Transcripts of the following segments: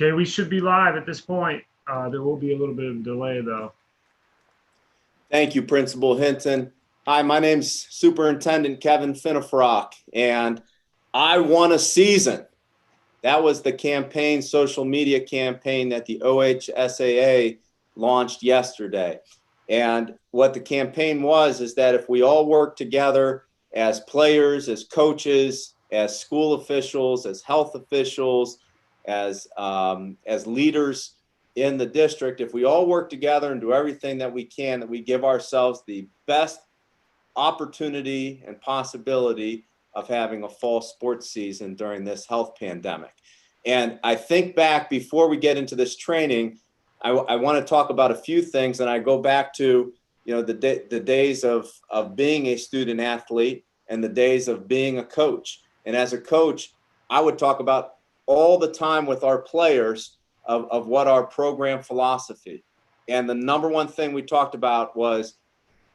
Okay, we should be live at this point. There will be a little bit of delay though. Thank you, Principal Hinton. Hi, my name's Superintendent Kevin Finnefrock, and I won a season. That was the campaign, social media campaign that the OHSAA launched yesterday. And what the campaign was is that if we all work together as players, as coaches, as school officials, as health officials, as leaders in the district, if we all work together and do everything that we can, that we give ourselves the best opportunity and possibility of having a fall sports season during this health pandemic. And I think back before we get into this training, I want to talk about a few things, and I go back to the days of being a student athlete and the days of being a coach. And as a coach, I would talk about all the time with our players of what our program philosophy. And the number one thing we talked about was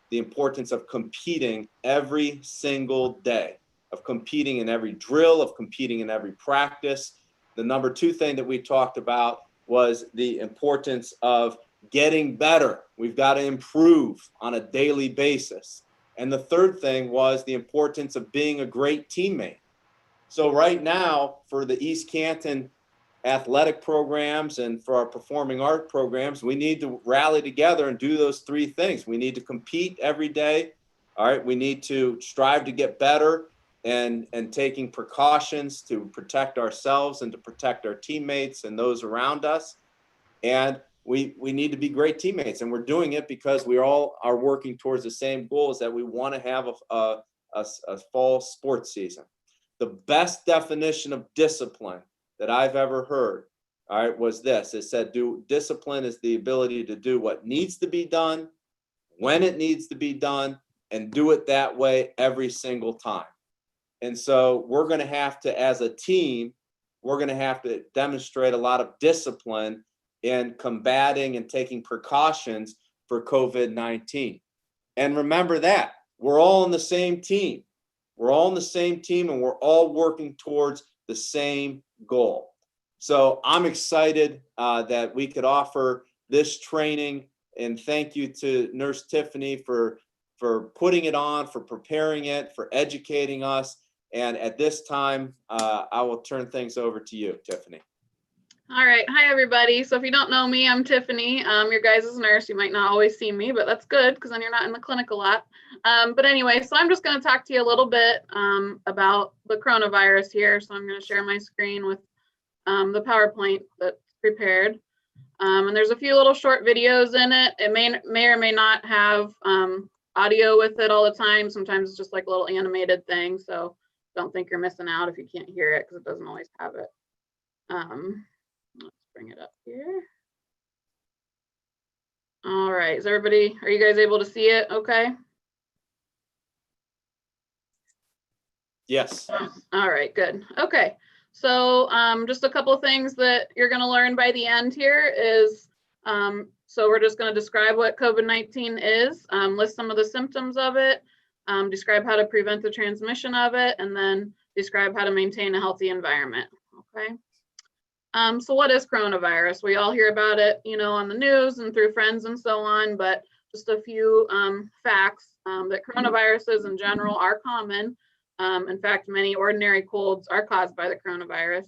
the importance of competing every single day, of competing in every drill, of competing in every practice. The number two thing that we talked about was the importance of getting better. We've got to improve on a daily basis. And the third thing was the importance of being a great teammate. So right now, for the East Canton athletic programs and for our performing art programs, we need to rally together and do those three things. We need to compete every day. All right. We need to strive to get better and taking precautions to protect ourselves and to protect our teammates and those around us. And we need to be great teammates. And we're doing it because we all are working towards the same goals, that we want to have a fall sports season. The best definition of discipline that I've ever heard, all right, was this. It said, discipline is the ability to do what needs to be done, when it needs to be done, and do it that way every single time. And so we're going to have to, as a team, we're going to have to demonstrate a lot of discipline in combating and taking precautions for COVID-19. And remember that we're all on the same team. We're all on the same team, and we're all working towards the same goal. So I'm excited that we could offer this training, and thank you to Nurse Tiffany for putting it on, for preparing it, for educating us. And at this time, I will turn things over to you, Tiffany. All right. Hi, everybody. So if you don't know me, I'm Tiffany. Your guys' nurse. You might not always see me, but that's good because then you're not in the clinic a lot. But anyway, so I'm just going to talk to you a little bit about the coronavirus here. So I'm going to share my screen with the PowerPoint that's prepared. And there's a few little short videos in it. It may or may not have audio with it all the time. Sometimes it's just like a little animated thing. So don't think you're missing out if you can't hear it, because it doesn't always have it. Let's bring it up here. All right, are you guys able to see it okay? Yes. All right, good. Okay, so just a couple of things that you're going to learn by the end here is, so we're just going to describe what COVID-19 is, list some of the symptoms of it, describe how to prevent the transmission of it, and then describe how to maintain a healthy environment. Okay. So what is coronavirus? We all hear about it, on the news and through friends and so on, but just a few facts that coronaviruses in general are common. In fact, many ordinary colds are caused by the coronavirus.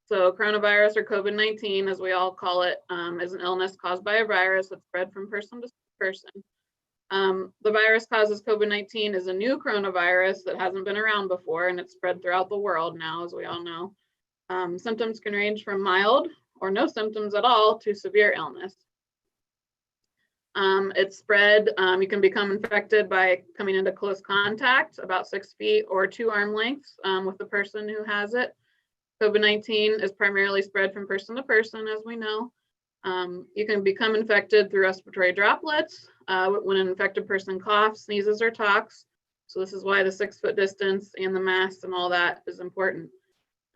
So coronavirus, or COVID-19, as we all call it, is an illness caused by a virus that's spread from person to person. The virus causes COVID-19 is a new coronavirus that hasn't been around before, and it's spread throughout the world now, as we all know. Symptoms can range from mild or no symptoms at all to severe illness. It's spread, you can become infected by coming into close contact, about 6 feet or 2 arm lengths with the person who has it. COVID-19 is primarily spread from person to person, as we know. You can become infected through respiratory droplets when an infected person coughs, sneezes, or talks. So this is why the 6-foot distance and the mask and all that is important.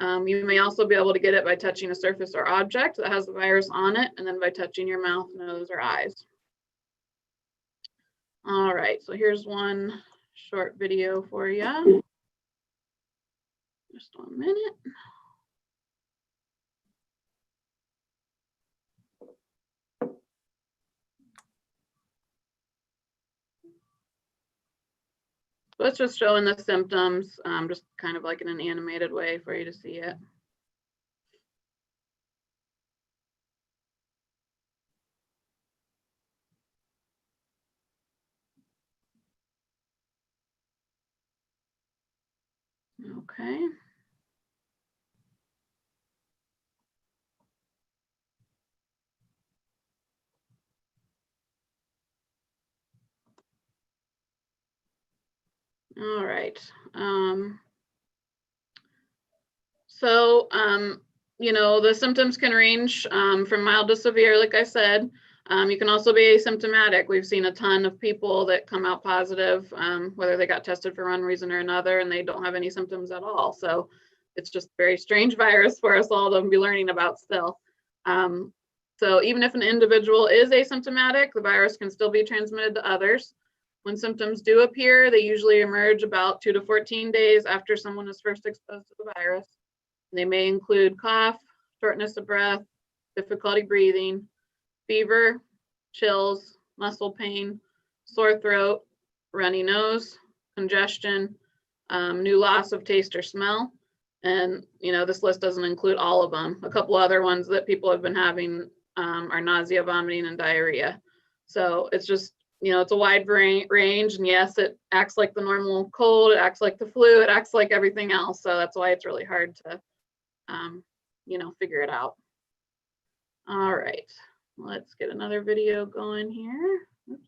You may also be able to get it by touching a surface or object that has the virus on it, and then by touching your mouth, nose, or eyes. All right, so here's one short video for you. Just 1 minute. So it's just showing the symptoms, just kind of like in an animated way for you to see it. Okay. All right. You know, the symptoms can range from mild to severe, like I said. You can also be asymptomatic. We've seen a ton of people that come out positive, whether they got tested for one reason or another, and they don't have any symptoms at all. So it's just a very strange virus for us all to be learning about still. So even if an individual is asymptomatic, the virus can still be transmitted to others. When symptoms do appear, they usually emerge about 2 to 14 days after someone is first exposed to the virus. They may include cough, shortness of breath, difficulty breathing, fever, chills, muscle pain, sore throat, runny nose, congestion, new loss of taste or smell. And, you know, this list doesn't include all of them. A couple other ones that people have been having are nausea, vomiting, and diarrhea. So it's just, you know, it's a wide range. And yes, it acts like the normal cold, it acts like the flu, it acts like everything else. So that's why it's really hard to, you know, figure it out. All right, let's get another video going here. Oops.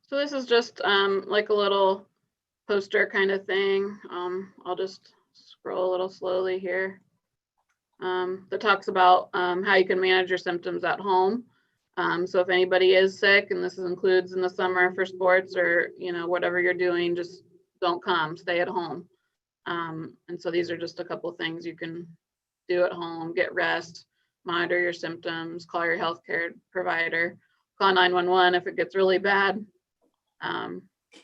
So this is just like a little poster kind of thing. I'll just scroll a little slowly here. That talks about how you can manage your symptoms at home. So if anybody is sick, and this includes in the summer for sports or, you know, whatever you're doing, just don't come, stay at home. And so these are just a couple of things you can do at home: get rest, monitor your symptoms, call your healthcare provider, call 911 if it gets really bad.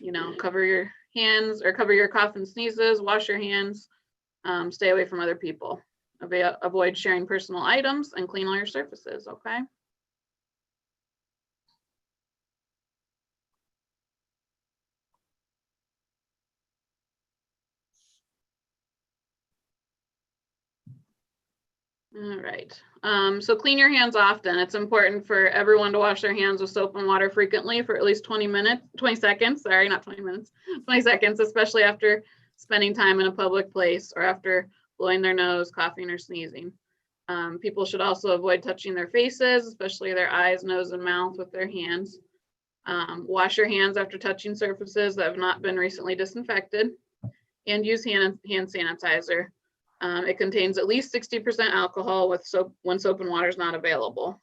You know, cover your hands or cover your cough and sneezes, wash your hands, stay away from other people. Avoid sharing personal items and clean all your surfaces, okay? All right, so clean your hands often. It's important for everyone to wash their hands with soap and water frequently for at least 20 seconds, sorry, not 20 minutes, 20 seconds, especially after spending time in a public place or after blowing their nose, coughing, or sneezing. People should also avoid touching their faces, especially their eyes, nose, and mouth with their hands. Wash your hands after touching surfaces that have not been recently disinfected, and use hand sanitizer. It contains at least 60% alcohol with soap when soap and water is not available.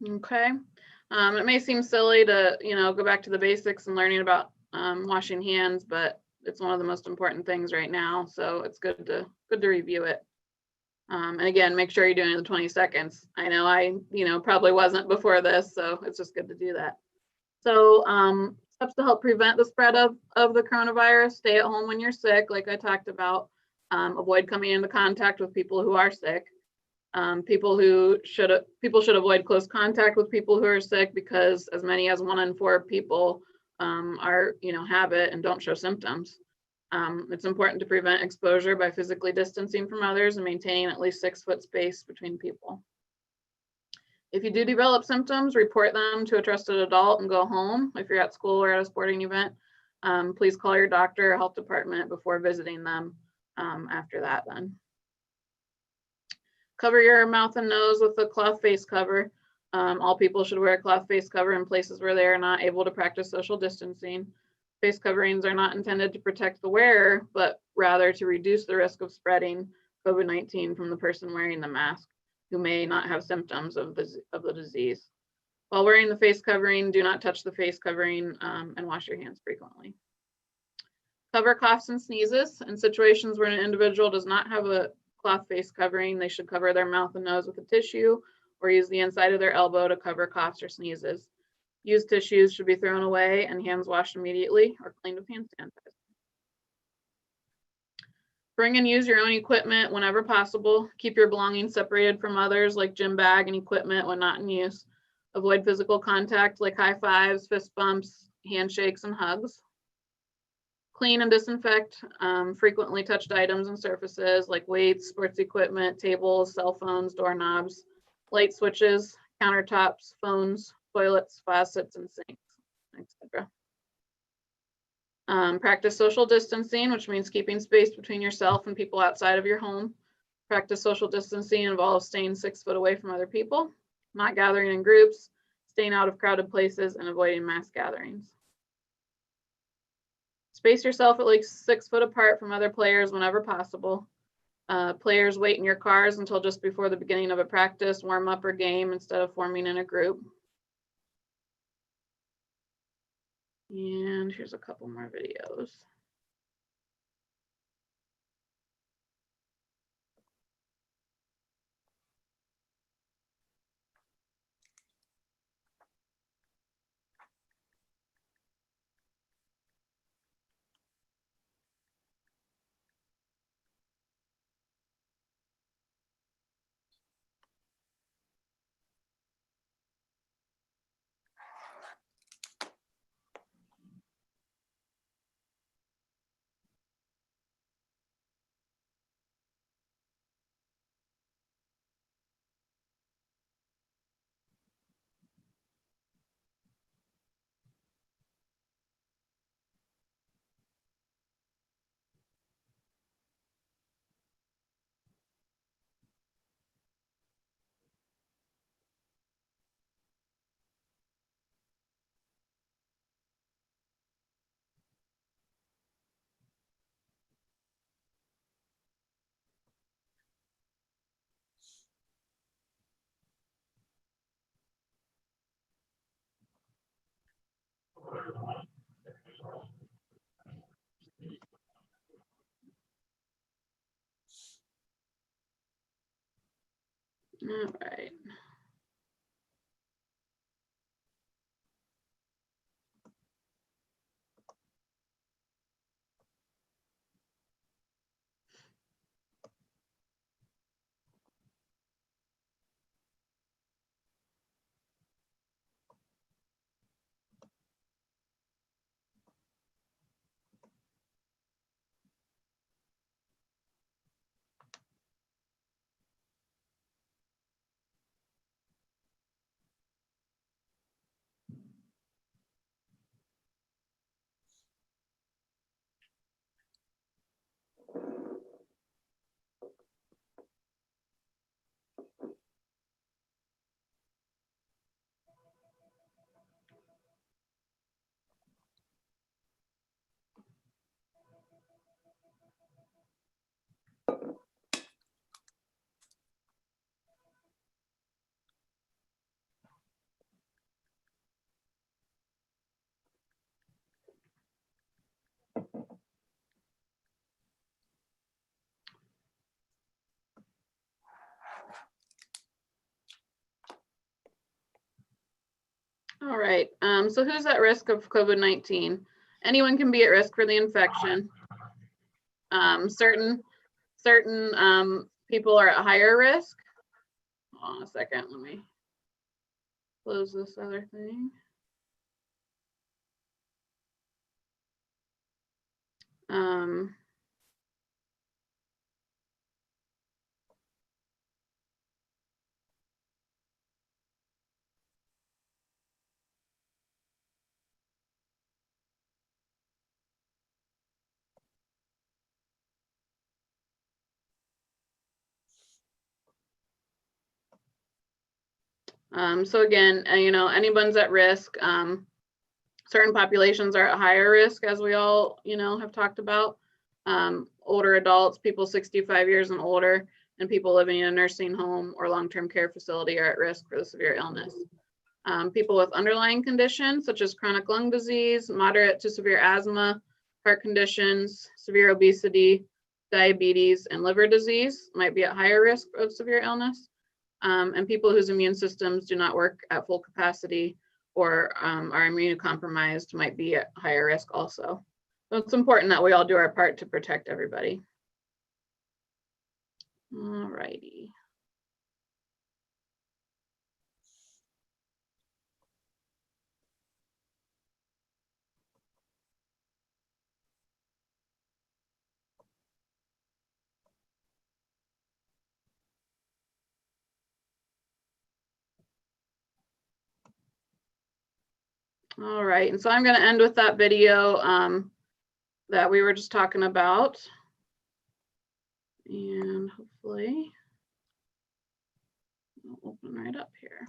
Okay. It may seem silly to, go back to the basics and learning about washing hands, but it's one of the most important things right now. So it's good to review it. And again, make sure you're doing the 20 seconds. I know I, probably wasn't before this, so it's just good to do that. So steps to help prevent the spread of the coronavirus: stay at home when you're sick, like I talked about. Avoid coming into contact with people who are sick. People should avoid close contact with people who are sick, because as many as 1 in 4 people have it and don't show symptoms. It's important to prevent exposure by physically distancing from others and maintaining at least 6-foot space between people. If you do develop symptoms, report them to a trusted adult and go home. If you're at school or at a sporting event, please call your doctor or health department before visiting them after that then. Cover your mouth and nose with a cloth face cover. All people should wear a cloth face cover in places where they are not able to practice social distancing. Face coverings are not intended to protect the wearer, but rather to reduce the risk of spreading COVID-19 from the person wearing the mask, who may not have symptoms of the disease. While wearing the face covering, do not touch the face covering and wash your hands frequently. Cover coughs and sneezes. In situations where an individual does not have a cloth face covering, they should cover their mouth and nose with a tissue or use the inside of their elbow to cover coughs or sneezes. Used tissues should be thrown away and hands washed immediately or cleaned with hand sanitizer. Bring and use your own equipment whenever possible. Keep your belongings separated from others, like gym bag and equipment, when not in use. Avoid physical contact like high fives, fist bumps, handshakes, and hugs. Clean and disinfect frequently touched items and surfaces like weights, sports equipment, tables, cell phones, doorknobs, light switches, countertops, phones, toilets, faucets, and sinks, etc. Practice social distancing, which means keeping space between yourself and people outside of your home. Practice social distancing involves staying 6 foot away from other people, not gathering in groups, staying out of crowded places, and avoiding mass gatherings. Space yourself at least 6 foot apart from other players whenever possible. Players wait in your cars until just before the beginning of a practice, warm up, or game instead of forming in a group. And here's a couple more videos. All right. All right, so who's at risk of COVID-19? Anyone can be at risk for the infection. Certain people are at higher risk. Hold on a second, let me close this other thing. So again, you know, anyone's at risk. Certain populations are at higher risk, as we all, you know, have talked about. Older adults, people 65 years and older, and people living in a nursing home or long-term care facility are at risk for the severe illness. People with underlying conditions such as chronic lung disease, moderate to severe asthma, heart conditions, severe obesity, diabetes, and liver disease might be at higher risk of severe illness. And people whose immune systems do not work at full capacity or are immunocompromised might be at higher risk also. So it's important that we all do our part to protect everybody. All righty. All right, and so I'm going to end with that video that we were just talking about. And hopefully it'll open right up here.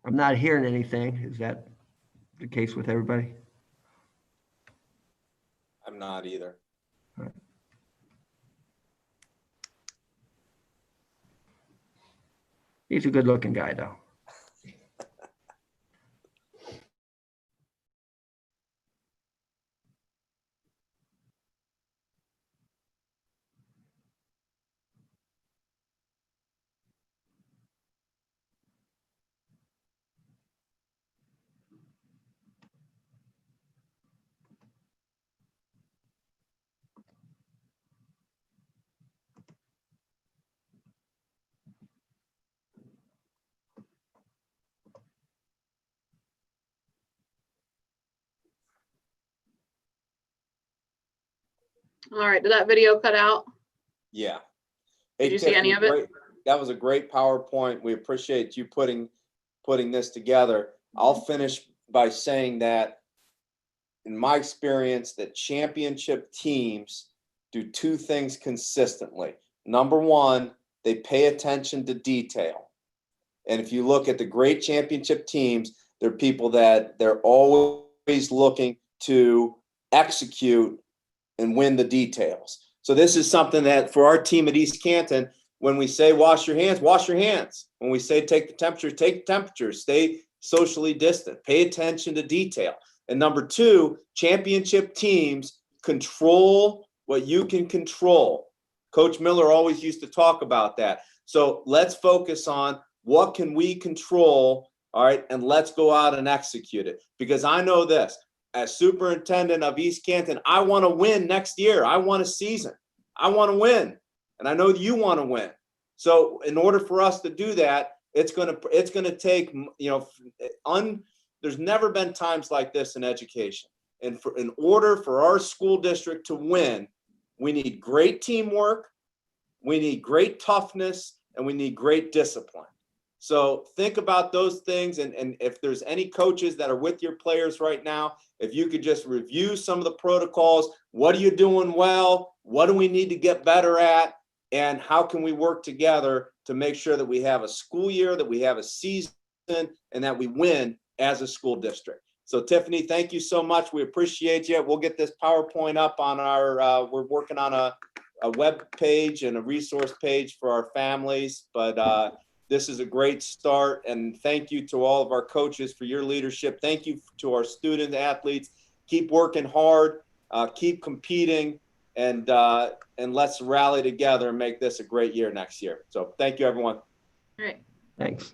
I'm not hearing anything. Is that the case with everybody? I'm not either. He's a good looking guy though. All right, did that video cut out? Yeah. Did you see any of it? That was a great PowerPoint. We appreciate you putting this together. I'll finish by saying that in my experience, that championship teams do two things consistently. Number one, they pay attention to detail. And if you look at the great championship teams, they're people that they're always looking to execute and win the details. So this is something that for our team at East Canton, when we say wash your hands, wash your hands. When we say take the temperature, take the temperature. Stay socially distant. Pay attention to detail. And number two, championship teams control what you can control. Coach Miller always used to talk about that. So let's focus on what can we control, all right, and let's go out and execute it. Because I know this, as superintendent of East Canton, I want to win next year. I want a season. I want to win, and I know you want to win. So in order for us to do that, it's gonna take, there's never been times like this in education. And in order for our school district to win, we need great teamwork, we need great toughness, and we need great discipline. So think about those things. And if there's any coaches that are with your players right now, if you could just review some of the protocols, what are you doing well? What do we need to get better at? And how can we work together to make sure that we have a school year, that we have a season, and that we win as a school district? So Tiffany, thank you so much. We appreciate you. We'll get this PowerPoint up on our, we're working on a web page and a resource page for our families, but this is a great start. And thank you to all of our coaches for your leadership. Thank you to our student athletes. Keep working hard, keep competing, and let's rally together and make this a great year next year. So thank you, everyone. All right. Thanks.